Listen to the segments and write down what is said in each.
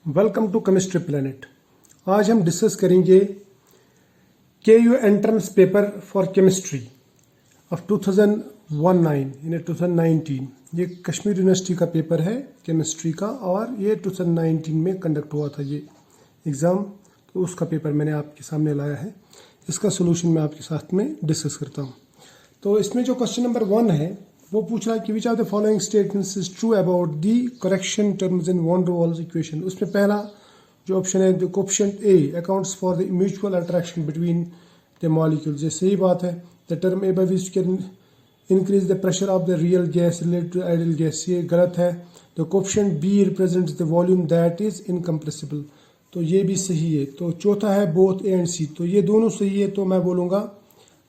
Welcome to chemistry planet. आज हम discuss करेंगे KU entrance paper for chemistry of 2019। ये कश्मीर यूनिवर्सिटी का पेपर है केमिस्ट्री का और ये 2019 में कंडक्ट हुआ था ये एग्ज़ाम। तो उसका पेपर मैंने आपके सामने लाया है। इसका सोल्यूशन मैं आपके साथ में डिस्कस करता हूँ। तो इसमें जो क्वेश्चन नंबर 1 है वो पूछ रहा है कि which of the following statements is true about the correction terms in van der Waals equation. उसमें पहला जो ऑप्शन है the coefficient a accounts for the mutual attraction between the molecules. ये सही बात है। The term a by which can increase the pressure of the real gas related to ideal gas, ये गलत है। The coefficient b represents the volume that is incompressible, तो ये भी सही है। तो चौथा है बोथ ए एंड सी, तो ये दोनों सही है। तो मैं बोलूँगा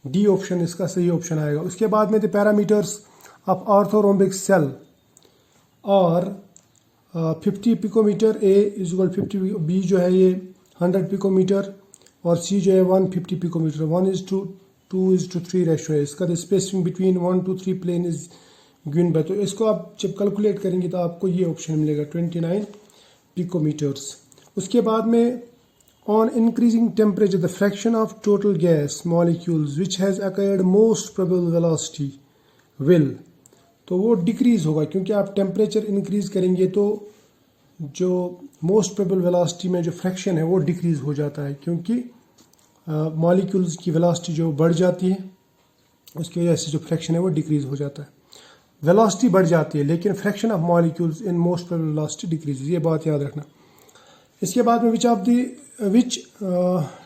डी ऑप्शन इसका सही ऑप्शन आएगा। उसके बाद में the parameters of orthorhombic cell और 50 picometer, a is equal 50, b जो है ये 100 पिकोमीटर और सी जो है 150 पिकोमीटर। 1:2:3 रेशो है इसका। The spacing between 1 to 3 plane is given by, तो इसको आप जब कैलकुलेट करेंगे तो आपको ये ऑप्शन मिलेगा 29 पिकोमीटर्स। उसके बाद में on increasing temperature the fraction of total gas molecules which has acquired most probable velocity will, तो वो डिक्रीज होगा क्योंकि आप टेम्परेचर इंक्रीज करेंगे तो जो मोस्ट प्रोबेबल वेलोसिटी में जो फ्रैक्शन है वो डिक्रीज हो जाता है क्योंकि मॉलिक्यूल्स की वेलोसिटी जो बढ़ जाती है उसकी वजह से जो फ्रैक्शन है वो डिक्रीज हो जाता है। वेलोसिटी बढ़ जाती है लेकिन fraction of molecules in most probable velocity decrease, ये बात याद रखना। इसके बाद में विच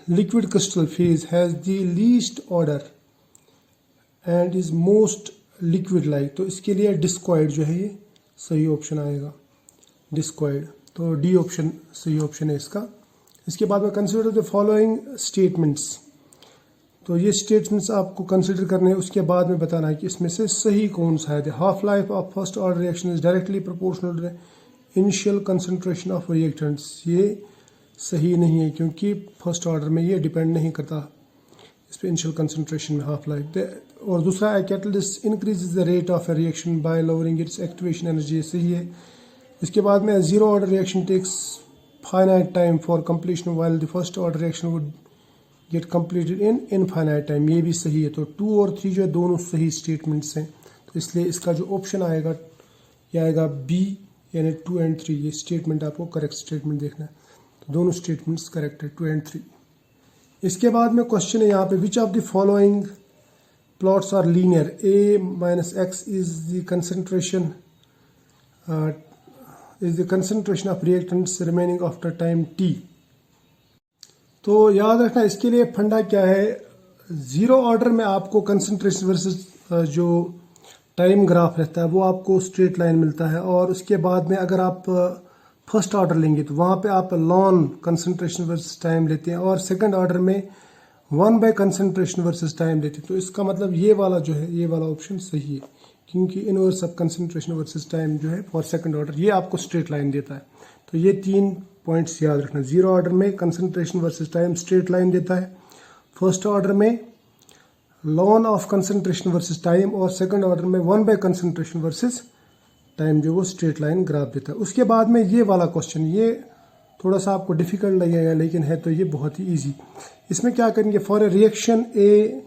liquid crystal phase has the least order and is most liquid like, तो इसके लिए डिस्क्वाइड जो है ये सही ऑप्शन आएगा, डिस्क्वाइड। तो डी ऑप्शन सही ऑप्शन है इसका। इसके बाद में कंसिडर द फॉलोइंग स्टेटमेंट्स, तो ये स्टेटमेंट्स आपको कंसिडर करने हैं। उसके बाद में बताना है कि इसमें से सही कौन सा है। Half life of first order reaction is directly proportional to initial concentration of reactants, ये सही नहीं है क्योंकि फर्स्ट ऑर्डर में ये डिपेंड नहीं करता इस पर इनिशियल कंसंट्रेशन में हाफ लाइफ। और दूसरा है catalyst increases the rate of a reaction by lowering its activation energy, सही है। इसके बाद में zero order reaction takes finite time for completion while the first order reaction would get completed in infinite time, ये भी सही है। तो 2 और 3 जो है दोनों सही स्टेटमेंट्स हैं, तो इसलिए इसका जो ऑप्शन आएगा ये आएगा बी, यानी 2 and 3। ये स्टेटमेंट आपको करेक्ट स्टेटमेंट देखना है, तो दोनों स्टेटमेंट्स करेक्ट है 2 and 3। इसके बाद में क्वेश्चन है यहाँ पे विच of the following plots are linear, a minus x is the concentration of reactants remaining after time t। तो याद रखना इसके लिए फंडा क्या है, जीरो ऑर्डर में आपको कंसंट्रेशन वर्सेस जो टाइम ग्राफ रहता है वो आपको स्ट्रेट लाइन मिलता है, और उसके बाद में अगर आप फर्स्ट ऑर्डर लेंगे तो वहाँ पे आप लॉन कंसंट्रेशन वर्सेस टाइम लेते हैं, और सेकंड ऑर्डर में 1 by कंसंट्रेशन वर्सेस टाइम लेते हैं। तो इसका मतलब ये वाला जो है ये वाला ऑप्शन सही है क्योंकि inverse of concentration versus time जो है फॉर सेकंड ऑर्डर ये आपको स्ट्रेट लाइन देता है। तो ये 3 पॉइंट्स याद रखना। जीरो ऑर्डर में concentration versus time straight line देता है, फर्स्ट ऑर्डर में lawn of concentration versus time, और सेकंड ऑर्डर में 1 by कंसंट्रेशन वर्सेस टाइम जो वो स्ट्रेट लाइन ग्राफ देता है। उसके बाद में ये वाला क्वेश्चन ये थोड़ा सा आपको डिफिकल्ट लगेगा लेकिन है तो ये बहुत ही ईजी। इसमें क्या करेंगे, for a reaction a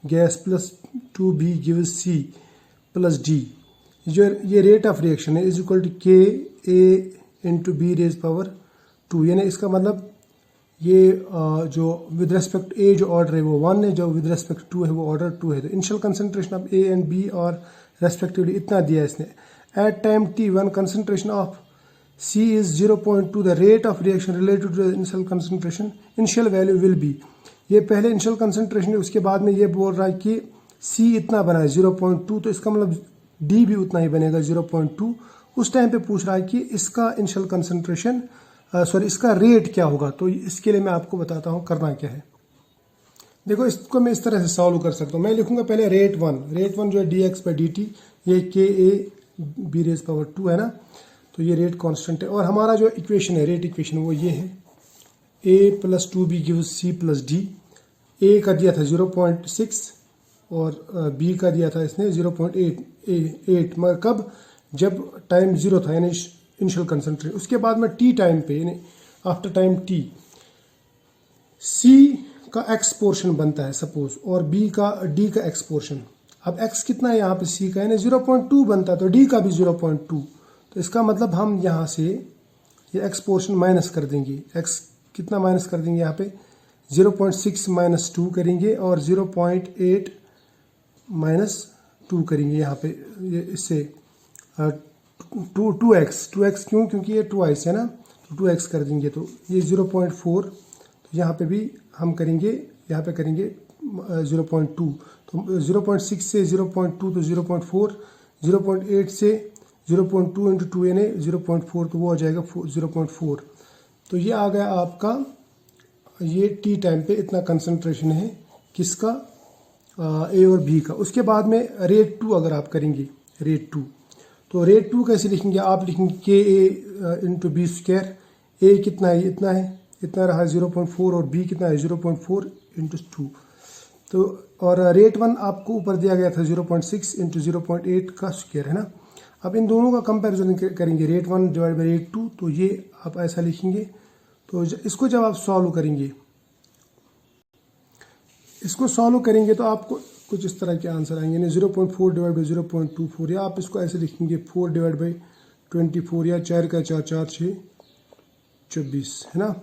gas plus 2b gives c plus d, जो ये रेट ऑफ रिएक्शन है is equal to k a into b raise power 2, यानी इसका मतलब ये जो विद रेस्पेक्ट ए जो ऑर्डर है वो 1 है, जो विद रेस्पेक्ट 2 है वो ऑर्डर 2 है। तो initial concentration of a and b और रेस्पेक्टिवली इतना दिया है इसने। At time t one concentration of C is 0.2, the rate of reaction related to the initial concentration, initial value will be, ये पहले इनिशियल कंसंट्रेशन है, उसके बाद में ये बोल रहा है कि C इतना बना है 0.2, तो इसका मतलब D भी उतना ही बनेगा 0.2। उस टाइम पे पूछ रहा है कि इसका इनिशियल कंसंट्रेशन इसका रेट क्या होगा। तो इसके लिए मैं आपको बताता हूँ करना क्या है। देखो इसको मैं इस तरह से सॉल्व कर सकता हूँ। मैं लिखूंगा पहले रेट वन जो है dx/dt, ये के ए बी रेज पावर 2 है ना, तो ये रेट कांस्टेंट है। और हमारा जो इक्वेशन है रेट इक्वेशन वो ये है, a plus 2b gives c plus d। a का दिया था 0.6 और b का दिया था इसने 0.8, मगर कब, जब टाइम 0 था, यानी इनिशियल कंसंट्रेशन। उसके बाद में टी टाइम पे यानी आफ्टर टाइम टी सी का एक्स पोर्शन बनता है सपोज, और बी का डी का एक्स पोर्शन। अब एक्स कितना है यहाँ पे सी का, यानी 0.2 बनता है, तो डी का भी 0.2। तो इसका मतलब हम यहाँ से ये एक्स पोर्शन माइनस कर देंगे। एक्स कितना माइनस कर देंगे यहाँ पे 0.6 माइनस 2 करेंगे, और 0.8 माइनस 2 करेंगे यहाँ पे। ये इससे 2x क्यों, क्योंकि ये 2x है ना, तो 2x कर देंगे तो ये 0.4। तो यहाँ पे भी हम करेंगे, यहाँ पे करेंगे 0.2, तो 0.6 से 0.2 तो 0.4, 0.8 से 0.2 इंटू 2 यानी 0.4, तो वो आ जाएगा 0.4। तो ये आ गया आपका, ये टी टाइम पे इतना कंसंट्रेशन है किसका, ए और बी का। उसके बाद में रेट 2 अगर आप करेंगे, रेट 2, तो रेट 2 कैसे लिखेंगे, आप लिखेंगे के ए इंटू बी स्क्वायर। ए कितना है, इतना है, इतना रहा 0.4, और बी कितना है 0.4 इंटू 2। तो और रेट 1 आपको ऊपर दिया गया था 0.6 इंटू 0.8 का स्क्वायर है ना। अब इन दोनों का कंपैरिजन करेंगे, रेट 1 डिवाइड बाई रेट 2, तो ये आप ऐसा लिखेंगे। तो इसको जब आप सॉल्व करेंगे, इसको सॉल्व करेंगे तो आपको कुछ इस तरह के आंसर आएंगे, यानी 0.4 डिवाइड बाई 0.24, या आप इसको ऐसे लिखेंगे 4 डिवाइड बाई 24, या 4 का 4 4 6 24 है ना,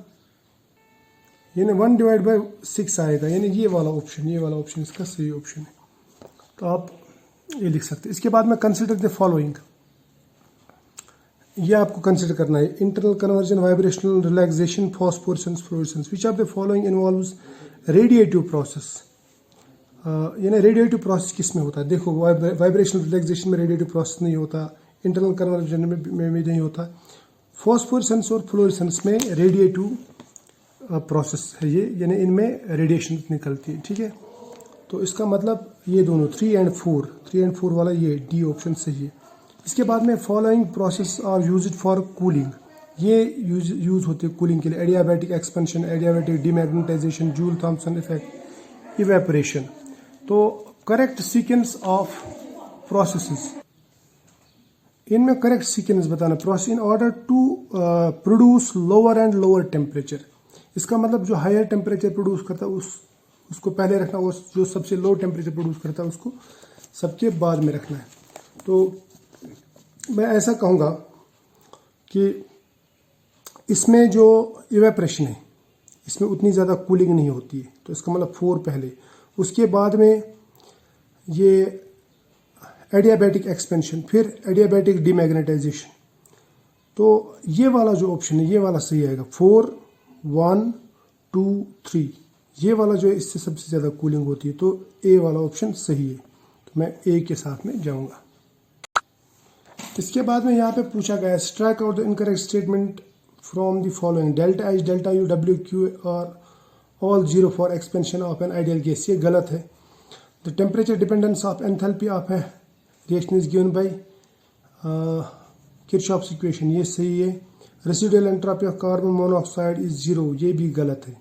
यानी 1 डिवाइड बाई 6 आएगा, यानी ये वाला ऑप्शन इसका सही ऑप्शन है। तो आप ये लिख सकते हैं। इसके बाद में कंसिडर द फॉलोइंग, ये आपको कंसिडर करना है, internal conversion, vibrational relaxation, phosphorescence, fluorescence. Which of the following involves radiative process, यानी रेडिएटिव प्रोसेस किस में होता है। देखो वाइब्रेशनल रिलैक्सेशन में रेडिएटिव प्रोसेस नहीं होता, इंटरनल कन्वर्जन में भी नहीं होता, फॉस्फोरेसेंस और फ्लोरेसेंस में रेडिएटिव प्रोसेस है ये, यानी इनमें रेडिएशन निकलती है, ठीक है। तो इसका मतलब ये दोनों 3 एंड 4 वाला ये डी ऑप्शन सही है। इसके बाद में following process are used for cooling, ये यूज होते हैं कूलिंग के लिए, adiabatic expansion, adiabatic demagnetization, Joule Thomson effect, evaporation. तो करेक्ट सीक्वेंस ऑफ प्रोसेसेस, इनमें करेक्ट सीक्वेंस बताना, process in order to produce lower and lower temperature. इसका मतलब जो हायर टेम्परेचर प्रोड्यूस करता है उसको पहले रखना, और जो सबसे लो टेम्परेचर प्रोड्यूस करता है उसको सबके बाद में रखना है। तो मैं ऐसा कहूँगा कि इसमें जो इवेपोरेशन है इसमें उतनी ज़्यादा कूलिंग नहीं होती है, तो इसका मतलब 4 पहले। उसके बाद में ये एडियाबैटिक एक्सपेंशन, फिर एडियाबैटिक डीमैग्नेटाइजेशन। तो ये वाला जो ऑप्शन है ये वाला सही आएगा, 4 1 2 3, ये वाला जो है इससे सबसे ज़्यादा कूलिंग होती है, तो ए वाला ऑप्शन सही है। तो मैं ए के साथ में जाऊंगा। इसके बाद में यहाँ पे पूछा गया strike out the incorrect statement from the following, delta H, delta U, W Q और all 0 for expansion of an ideal gas, ये गलत है। The temperature dependence of enthalpy of a reaction is given by Kirchhoff's equation, ये सही है। Residual entropy of carbon monoxide is 0, ये भी गलत है।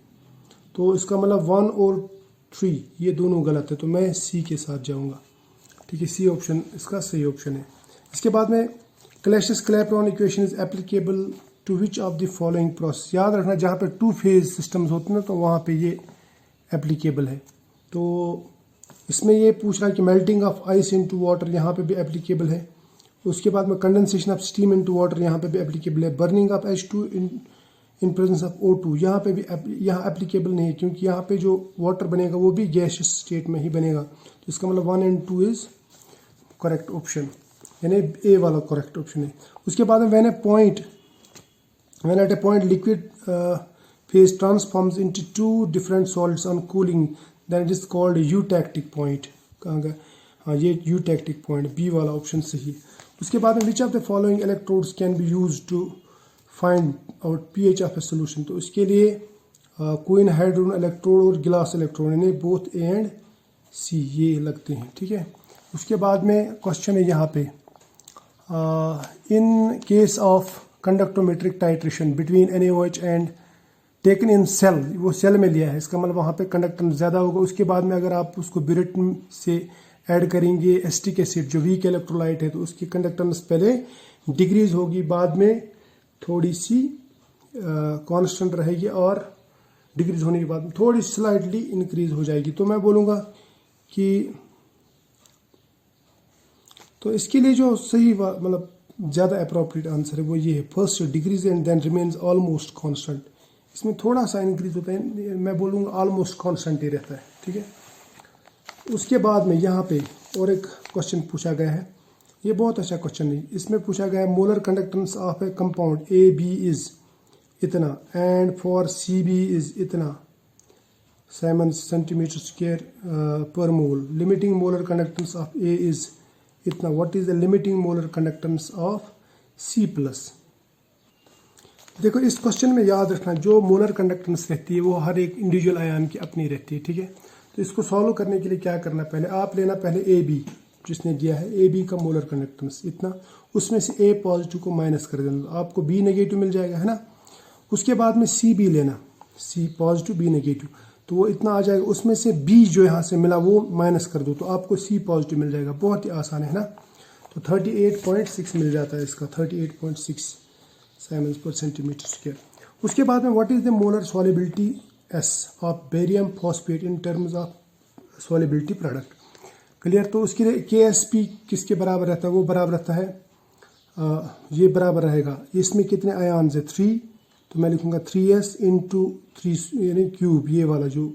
तो इसका मतलब 1 और 3 ये दोनों गलत है, तो मैं सी के साथ जाऊंगा, ठीक है। सी ऑप्शन इसका सही ऑप्शन है। इसके बाद में Clausius Clapeyron equation is applicable to which of the following process, याद रखना जहाँ पे 2 फेज सिस्टम्स होते हैं तो वहाँ पे ये एप्लीकेबल है। तो इसमें ये पूछ रहा है कि melting of ice into water, यहाँ पे भी एप्लीकेबल है। उसके बाद में condensation of steam into water, यहाँ पे भी एप्लीकेबल है। Burning of H2 in presence of O2, यहाँ पे भी यहाँ एप्लीकेबल नहीं है, क्योंकि यहाँ पे जो वाटर बनेगा वो भी गैसियस स्टेट में ही बनेगा। तो इसका मतलब 1 एंड 2 इज करेक्ट ऑप्शन, यानी ए वाला करेक्ट ऑप्शन है। उसके बाद में when at a point liquid phase transforms into 2 different salts on cooling, that is called eutectic point. कहाँ गया, हाँ ये यूटैक्टिक पॉइंट, बी वाला ऑप्शन सही है। उसके बाद में which of the following electrodes can be use to find out pH of a solution, तो इसके लिए क्वीन हाइड्रोजन इलेक्ट्रोड और गिलास इलेक्ट्रोड, यानी बोथ ए एंड सी ये लगते हैं, ठीक है। उसके बाद में क्वेश्चन है यहाँ पे, in case of conductometric titration between NaOH and taken in cell, वो सेल में लिया है, इसका मतलब वहाँ पे कंडक्टेंस ज़्यादा होगा। उसके बाद में अगर आप उसको ब्यूरेटिन से ऐड करेंगे एसिटिक एसिड जो वीक इलेक्ट्रोलाइट है, तो उसकी कंडक्टेंस पहले डिक्रीज होगी, बाद में थोड़ी सी कांस्टेंट रहेगी और डिक्रीज होने के बाद थोड़ी स्लाइटली इंक्रीज हो जाएगी। तो मैं बोलूँगा कि तो इसके लिए जो सही मतलब ज़्यादा अप्रोप्रिएट आंसर है वो ये है, first decrease and then remains almost constant. इसमें थोड़ा सा इंक्रीज होता है, मैं बोलूँगा ऑलमोस्ट कांस्टेंट ही रहता है, ठीक है। उसके बाद में यहाँ पे और एक क्वेश्चन पूछा गया है, ये बहुत अच्छा क्वेश्चन है। इसमें पूछा गया है molar conductance of a compound A B is इतना and for C B is इतना Siemens centimeter square per mole. Limiting molar conductance of A is इतना. What is the limiting molar conductance of C plus? देखो इस question में याद रखना जो molar conductance रहती है वो हर एक इंडिविजुअल आयन की अपनी रहती है, ठीक है। तो इसको सॉल्व करने के लिए क्या करना, पहले आप लेना पहले ए बी जिसने दिया है, ए बी का मोलर कंडक्टेंस इतना, उसमें से ए पॉजिटिव को माइनस कर देना, आपको बी नेगेटिव मिल जाएगा, है ना। उसके बाद में सी बी लेना, सी पॉजिटिव बी नेगेटिव, तो वो इतना आ जाएगा, उसमें से बी जो यहाँ से मिला वो माइनस कर दो तो आपको सी पॉजिटिव मिल जाएगा। बहुत ही आसान है ना। तो 38.6 मिल जाता है इसका, 38.6 साइमन्स पर सेंटीमीटर स्क्वायर। उसके बाद में what is the molar solubility S of barium phosphate in terms of solubility product, clear. तो उसके लिए के एस पी किसके बराबर रहता है, वो बराबर रहता है ये बराबर रहेगा, इसमें कितने आयान है 3, तो मैं लिखूंगा 3s इंटू 3 यानी क्यूब, ये वाला जो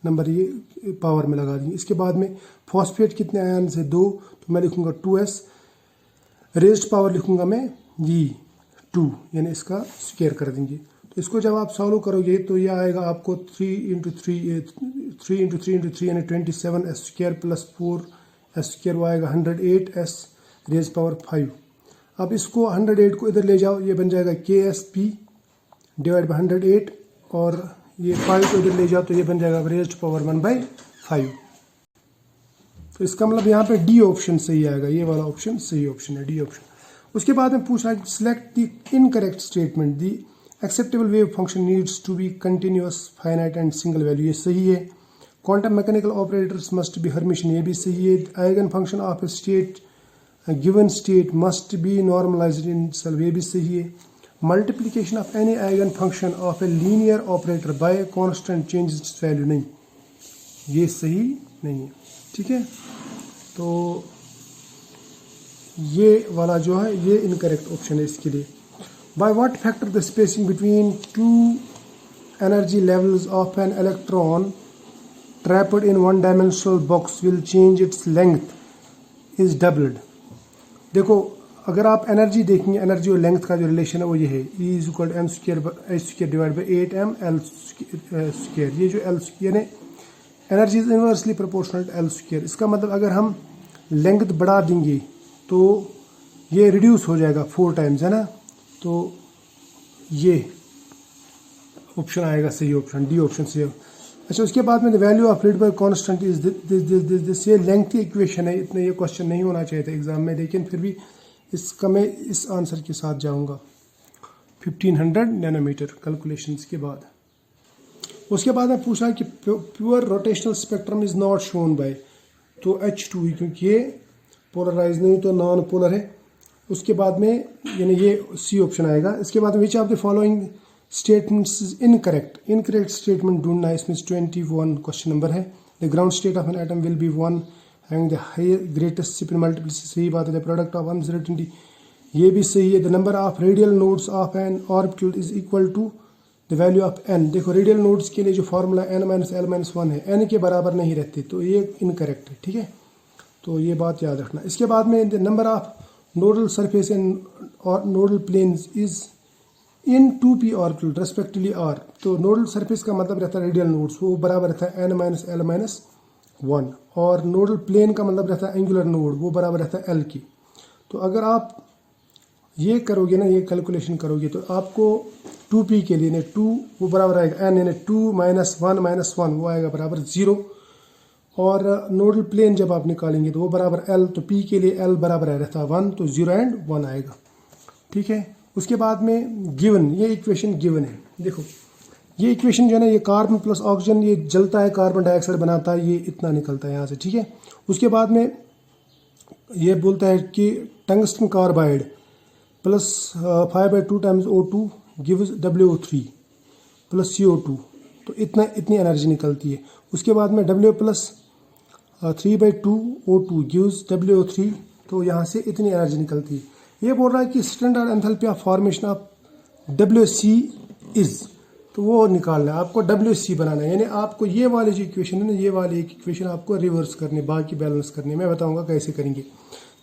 नंबर ये पावर में लगा देंगे। इसके बाद में फॉस्फेट कितने आयन से 2, तो मैं लिखूंगा 2s, रेज्ड पावर लिखूंगा मैं ये 2 यानी इसका स्क्वायर कर देंगे। तो इसको जब आप सॉल्व करोगे तो ये आएगा आपको 3 इंटू 3 यानी 27s square plus 4s square, वो आएगा 108s रेज पावर 5। अब इसको 108 को इधर ले जाओ, ये बन जाएगा KSP डिवाइड बाई 108 और ये 5 को इधर ले जाओ तो ये बन जाएगा रेज्ड पावर 1/5। तो इसका मतलब यहाँ पे डी ऑप्शन सही आएगा, ये वाला ऑप्शन सही ऑप्शन है, डी ऑप्शन। उसके बाद में पूछा select the incorrect statement, the acceptable wave function needs to be continuous finite and single value, ये सही है। Quantum mechanical operators must be Hermitian, ये भी सही है। Eigen function of a state given state must be normalized in self, ये भी सही है। Multiplication of any eigen function of a linear operator by constant changes its value, नहीं, ये सही नहीं है, ठीक है। तो ये वाला जो है ये इनकरेक्ट ऑप्शन है इसके लिए। By what factor the spacing between two energy levels of an electron trapped in one dimensional box will change its length is doubled. देखो अगर आप एनर्जी देखेंगे, एनर्जी और लेंथ का जो रिलेशन है वो ये है, E is equal to m² divide by 8m L²। ये जो L² यानी energy is inversely proportional to L²। इसका मतलब अगर हम लेंथ बढ़ा देंगे तो ये रिड्यूस हो जाएगा 4 टाइम्स, है ना। तो ये ऑप्शन आएगा सही ऑप्शन, डी ऑप्शन सही। अच्छा, उसके बाद में the value of Rydberg constant is this, ये लेंथी इक्वेशन है, इतना ये क्वेश्चन नहीं होना चाहिए था एग्जाम में, लेकिन फिर भी इसका मैं इस आंसर के साथ जाऊंगा 1500 नैनोमीटर कैलकुलेशंस के बाद। उसके बाद मैं पूछा कि pure rotational spectrum is not shown by, तो H2 क्योंकि ये पोलराइज नहीं तो नॉन पोलर है। उसके बाद में यानी ये सी ऑप्शन आएगा। इसके बाद which of the following statements is incorrect, incorrect statement ढूंढना है, इसमें 21 क्वेश्चन नंबर है। The ground state of an atom will be 1 having the higher greatest spin multiplicity, सही बात है। द प्रोडक्ट ऑफ अनसर्टेनिटी, ये भी सही है। The number of radial nodes of an orbital is equal to the value of n। देखो radial nodes के लिए जो फॉर्मूला n-l-1 है, n के बराबर नहीं रहते, तो ये इनकरेक्ट है, ठीक है। तो ये बात याद रखना। इसके बाद में the number of nodal surface and और nodal planes is in 2p orbital respectively r। तो नोडल सरफेस का मतलब रहता है रेडियल नोड्स, वो बराबर रहता है n-l-1, और नोडल प्लेन का मतलब रहता है एंगुलर नोड, वो बराबर रहता है l की। तो अगर आप ये करोगे ना, ये कैलकुलेशन करोगे तो आपको 2p के लिए ने 2 वो बराबर आएगा n यानी 2 -1 -1 वो आएगा बराबर 0, और नोडल प्लेन जब आप निकालेंगे तो वो बराबर l, तो p के लिए l बराबर रहता है 1, तो 0 एंड 1 आएगा, ठीक है। उसके बाद में गिवन, ये इक्वेशन गिवन है। देखो ये इक्वेशन जो है ना, ये कार्बन प्लस ऑक्सीजन ये जलता है, कार्बन डाइऑक्साइड बनाता है, ये इतना निकलता है यहाँ से, ठीक है। उसके बाद में ये बोलता है कि tungsten carbide plus 5/2 times O2 gives WO3 plus CO2, तो इतनी एनर्जी निकलती है। उसके बाद में W plus 3/2 O2 gives WO3, तो यहाँ से इतनी एनर्जी निकलती है। ये बोल रहा है कि standard enthalpy of formation of WC is, तो वो निकालना है आपको, WC बनाना है। यानी आपको ये वाली जो इक्वेशन है ना, ये वाली एक इक्वेशन आपको रिवर्स करनी, बाकी बैलेंस करनी। मैं बताऊंगा कैसे करेंगे।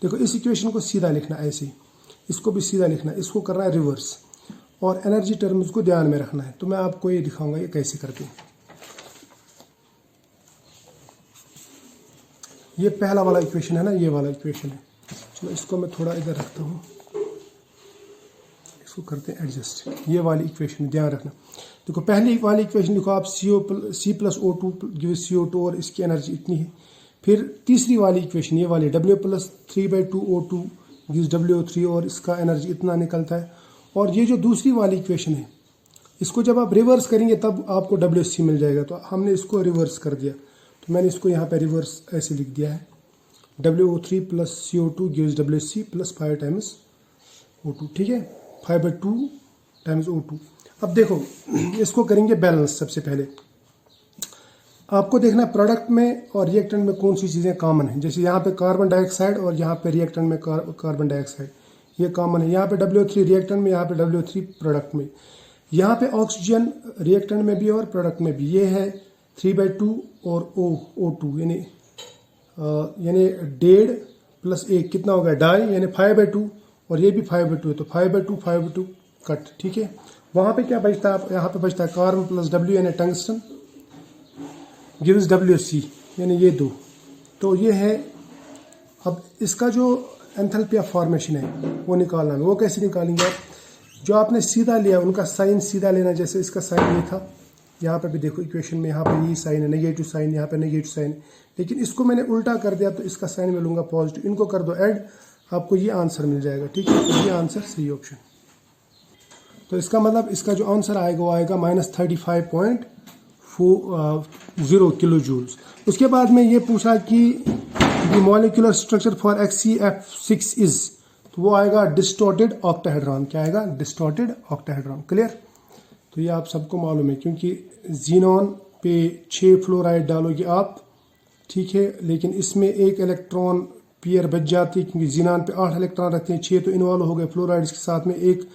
देखो इस इक्वेशन को सीधा लिखना ऐसे, इसको भी सीधा लिखना, इसको करना है रिवर्स, और एनर्जी टर्म्स को ध्यान में रखना है। तो मैं आपको ये दिखाऊंगा ये कैसे करते हैं। ये पहला वाला इक्वेशन है ना, ये वाला इक्वेशन है। चलो इसको मैं थोड़ा इधर रखता हूँ, इसको करते हैं एडजस्ट। ये वाली इक्वेशन ध्यान रखना। देखो पहली वाली इक्वेशन देखो आप C plus O2 gives CO2 और इसकी एनर्जी इतनी है। फिर तीसरी वाली इक्वेशन ये वाली W plus 3/2 O2 gives WO3 और इसका एनर्जी इतना निकलता है। और ये जो दूसरी वाली इक्वेशन है, इसको जब आप रिवर्स करेंगे तब आपको WC मिल जाएगा। तो हमने इसको रिवर्स कर दिया, तो मैंने इसको यहाँ पे रिवर्स ऐसे लिख दिया है, WO3 plus CO2 gives WC plus 5 times O2, ठीक है, 5/2 टाइम्स O2। अब देखो इसको करेंगे बैलेंस। सबसे पहले आपको देखना है प्रोडक्ट में और रिएक्टेंट में कौन सी चीज़ें कॉमन है। जैसे यहाँ पे कार्बन डाइऑक्साइड और यहाँ पे रिएक्टेंट में कार्बन डाइऑक्साइड, ये कॉमन है। यहाँ पे WO3 रिएक्टेंट में, यहाँ पे WO3 प्रोडक्ट में। यहाँ पे ऑक्सीजन रिएक्टेंट में भी और प्रोडक्ट में भी। ये है 3/2 और O2 यानी 1.5 प्लस 1 कितना होगा, 2.5 यानी 5/2, और ये भी 5/2 है, तो 5/2 कट, ठीक है। वहाँ पे क्या बचता है, यहाँ पे बचता है कार्बन प्लस W यानी टंगस्टन गिव्स WC यानी ये 2। तो ये है। अब इसका जो एंथैल्पी ऑफ फॉर्मेशन है वो निकालना है। वो कैसे निकालेंगे आप, जो आपने सीधा लिया उनका साइन सीधा लेना। जैसे इसका साइन ये था, यहाँ पे भी देखो इक्वेशन में यहाँ पे ये साइन है, नेगेटिव साइन, यहाँ पे नेगेटिव साइन, लेकिन इसको मैंने उल्टा कर दिया तो इसका साइन मैं लूँगा पॉजिटिव। इनको कर दो ऐड, आपको ये आंसर मिल जाएगा, ठीक है। तो ये आंसर सही ऑप्शन। तो इसका मतलब इसका जो आंसर आएगा वो आएगा -35.40 किलो जूल्स। उसके बाद में ये पूछा कि the molecular structure for HCF6 is, तो वो आएगा डिस्टॉर्टेड ऑक्टाहेड्रॉन। क्या आएगा, डिस्टॉर्टेड ऑक्टाहेड्रॉन। क्लियर। तो ये आप सबको मालूम है, क्योंकि जीनॉन पे 6 फ्लोराइड डालोगे आप, ठीक है, लेकिन इसमें 1 इलेक्ट्रॉन पेयर बच जाती है, क्योंकि जीनॉन पे 8 इलेक्ट्रॉन रखते हैं, 6 तो इन्वॉल्व हो गए फ्लोराइड्स के साथ में, 1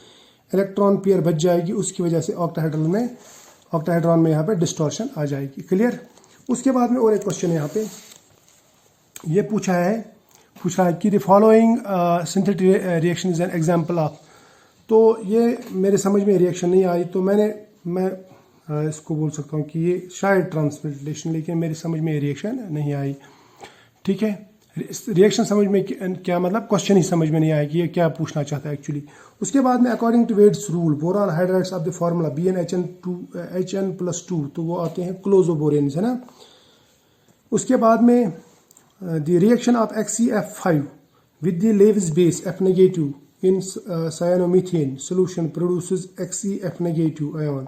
इलेक्ट्रॉन पेयर बच जाएगी। उसकी वजह से ऑक्टाहेड्रॉन में यहाँ पे डिस्टॉर्शन आ जाएगी। क्लियर। उसके बाद में और एक क्वेश्चन है यहाँ पे, ये पूछा है कि the following synthetic reaction is an example of. तो ये मेरे समझ में रिएक्शन नहीं आई, तो मैं इसको बोल सकता हूँ कि ये शायद ट्रांसमिटेशन, लेकिन मेरी समझ में रिएक्शन नहीं आई, ठीक है। रिएक्शन समझ में क्या मतलब, क्वेश्चन ही समझ में नहीं आया कि ये क्या पूछना चाहता है एक्चुअली। उसके बाद में according to Wade's rule boron hydrides of the formula BnHn+2, तो वो आते हैं क्लोजोबोरेन्स, है ना। उसके बाद में the reaction of HCF5 with the Lewis base F negative in cyanometane solution produces HCF negative ion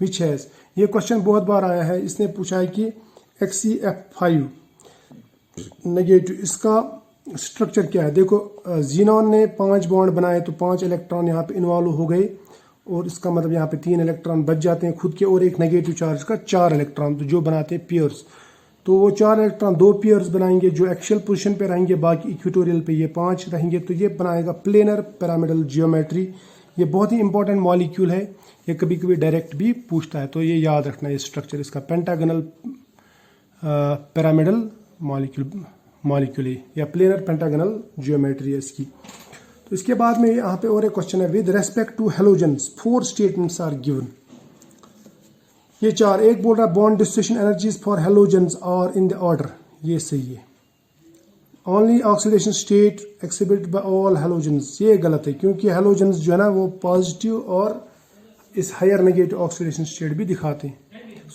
which has, ये क्वेश्चन बहुत बार आया है। इसने पूछा है कि HCF5 नेगेटिव इसका स्ट्रक्चर क्या है। देखो जीनॉन ने 5 बॉन्ड बनाए, तो 5 इलेक्ट्रॉन यहाँ पे इन्वॉल्व हो गए, और इसका मतलब यहाँ पे 3 इलेक्ट्रॉन बच जाते हैं खुद के, और एक नेगेटिव चार्ज का 4 इलेक्ट्रॉन, तो जो बनाते हैं पेयर्स। तो वो 4 इलेक्ट्रॉन 2 पेयर्स बनाएंगे जो एक्सियल पोजीशन पे रहेंगे, बाकी इक्वेटोरियल पे ये 5 रहेंगे। तो ये बनाएगा प्लेनर पिरामिडल जियोमेट्री। ये बहुत ही इंपॉर्टेंट मॉलिक्यूल है, ये कभी कभी डायरेक्ट भी पूछता है, तो ये याद रखना है स्ट्रक्चर इसका। पेंटागनल पिरामिडल मॉलिक्यूल या प्लेनर पेंटागनल जियोमेट्री है इसकी। तो इसके बाद में यहाँ पे और एक क्वेश्चन है, with respect to halogens 4 statements are given. ये 4, एक बोल रहा है bond dissociation energies for halogens are in the order, ये सही है। Only oxidation state exhibit by all halogens, ये गलत है, क्योंकि हेलोजेंस जो है ना वो पॉजिटिव और इस हायर नेगेटिव ऑक्सीडेशन स्टेट भी दिखाते हैं।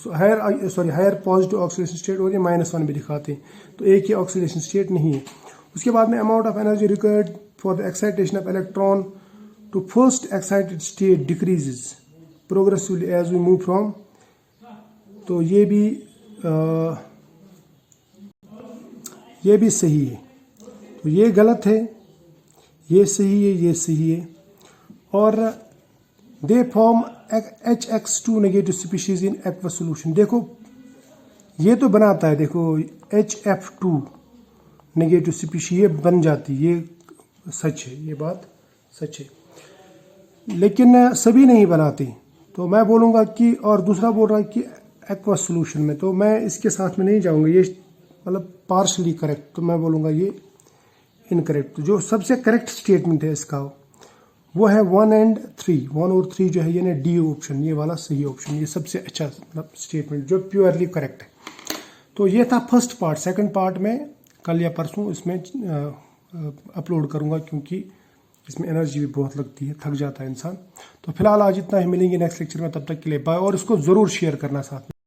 हायर पॉजिटिव ऑक्सीडेशन स्टेट और ये -1 भी दिखाते हैं, तो एक ही ऑक्सीडेशन स्टेट नहीं है। उसके बाद में amount of energy required for the excitation of electron to first excited state decreases progressively as we move from, तो ये भी सही है। तो ये गलत है, ये सही है, ये सही है। और they form HX2 negative species in aqueous solution. देखो ये तो बनाता है, देखो HF2 नेगेटिव स्पीशीज ये बन जाती, ये सच है, ये बात सच है, लेकिन सभी नहीं बनाती। तो मैं बोलूँगा कि, और दूसरा बोल रहा है कि एक्वस सोल्यूशन में, तो मैं इसके साथ में नहीं जाऊँगा, ये मतलब पार्शली करेक्ट, तो मैं बोलूँगा ये इनकरेक्ट। तो जो सबसे करेक्ट स्टेटमेंट है इसका वो है 1 और 3 जो है, ये ना डी ऑप्शन, ये वाला सही ऑप्शन, ये सबसे अच्छा मतलब स्टेटमेंट जो प्योरली करेक्ट है। तो ये था फर्स्ट पार्ट। सेकंड पार्ट में कल या परसों इसमें अपलोड करूँगा, क्योंकि इसमें एनर्जी भी बहुत लगती है, थक जाता है इंसान। तो फिलहाल आज इतना ही, मिलेंगे नेक्स्ट लेक्चर में, तब तक के लिए बाय। और इसको ज़रूर शेयर करना साथ में।